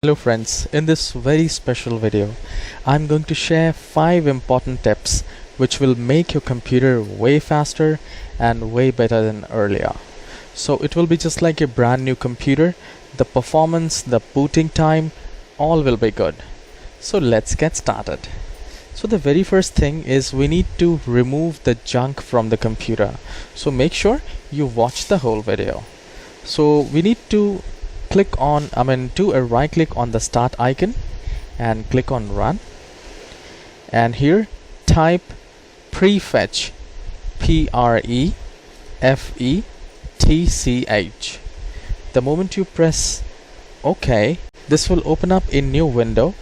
Hello friends, in this very special video, I'm going to share 5 important tips which will make your computer way faster and way better than earlier. So it will be just like a brand new computer. The performance, the booting time, all will be good. So let's get started. So the very first thing is we need to remove the junk from the computer. So make sure you watch the whole video. So we need to do a right click on the start icon and click on run, and here type prefetch, prefetch. The moment you press OK, this will open up a new window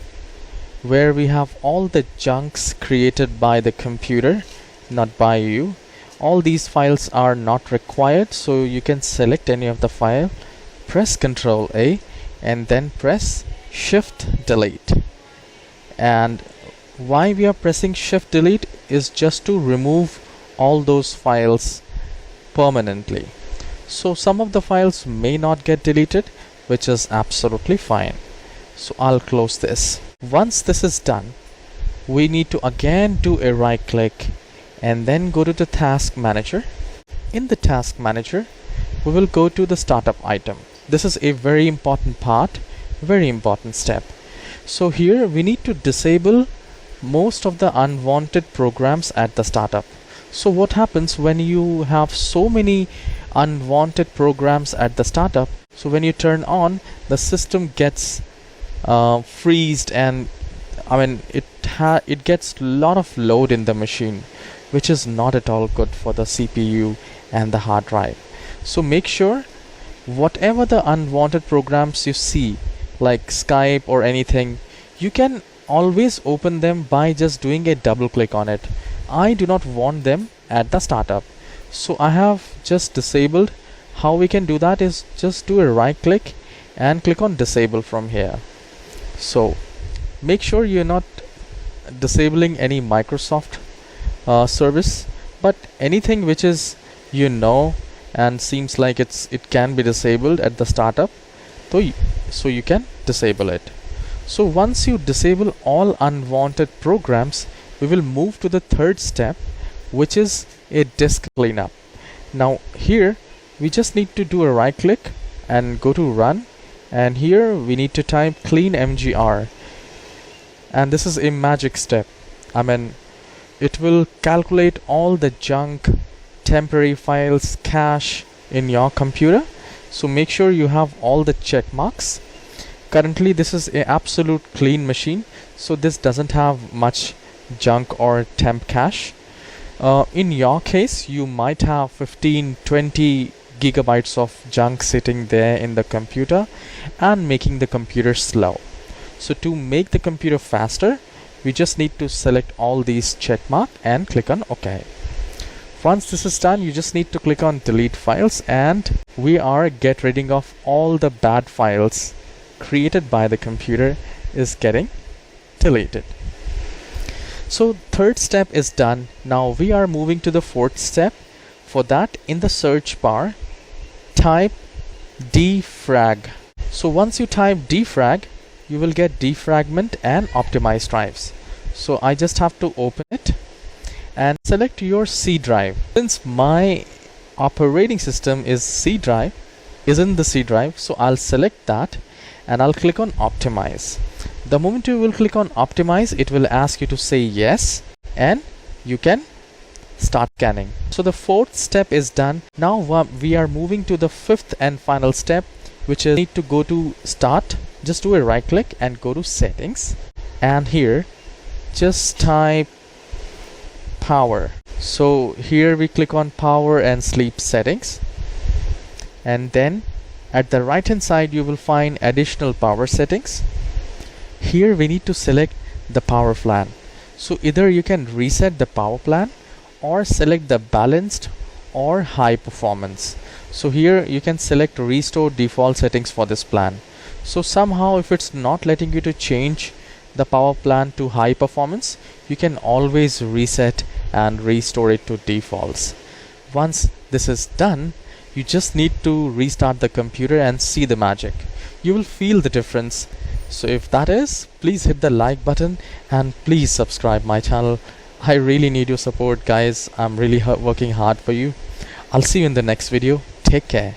where we have all the junks created by the computer, not by you. All these files are not required, so you can select any of the file, press Ctrl A and then press Shift Delete. And why we are pressing Shift Delete is just to remove all those files permanently. So some of the files may not get deleted, which is absolutely fine. So I'll close this. Once this is done, we need to again do a right click and then go to the task manager. In the task manager, we will go to the startup item. This is a very important part, very important step. So here we need to disable most of the unwanted programs at the startup. So what happens when you have so many unwanted programs at the startup? So when you turn on, the system gets freezed, and it gets a lot of load in the machine, which is not at all good for the CPU and the hard drive. So make sure whatever the unwanted programs you see, like Skype or anything, you can always open them by just doing a double click on it. I do not want them at the startup, so I have just disabled. How we can do that is just do a right click and click on disable from here. So make sure you're not disabling any Microsoft service, but anything which is and seems like it can be disabled at the startup, so you can disable it. So once you disable all unwanted programs, we will move to the third step, which is a disk cleanup. Now here we just need to do a right click and go to run, and here we need to type clean mgr, and this is a magic step. It will calculate all the junk, temporary files, cache in your computer. So make sure you have all the check marks. Currently this is an absolute clean machine, so this doesn't have much junk or temp cache. In your case, you might have 15-20 gigabytes of junk sitting there in the computer and making the computer slow. So to make the computer faster, we just need to select all these check mark and click on OK. Once this is done, you just need to click on delete files, and we are get rid of all the bad files created by the computer is getting deleted. So third step is done. Now we are moving to the fourth step. For that, in the search bar, type defrag. So once you type defrag, you will get defragment and optimize drives. So I just have to open it and select your C drive. Since my operating system is in the C drive, so I'll select that and I'll click on optimize. The moment you will click on optimize, it will ask you to say yes, and you can start scanning. So the fourth step is done. Now we are moving to the fifth and final step, which is need to go to start. Just do a right click and go to settings, and here just type power. So here we click on power and sleep settings, and then at the right hand side you will find additional power settings. Here we need to select the power plan. So either you can reset the power plan or select the balanced or high performance. So here you can select restore default settings for this plan. So somehow if it's not letting you to change the power plan to high performance, you can always reset and restore it to defaults. Once this is done, you just need to restart the computer and see the magic. You will feel the difference So if that is, please hit the like button and please subscribe my channel. I really need your support, guys. I'm really working hard for you. I'll see you in the next video. Take care.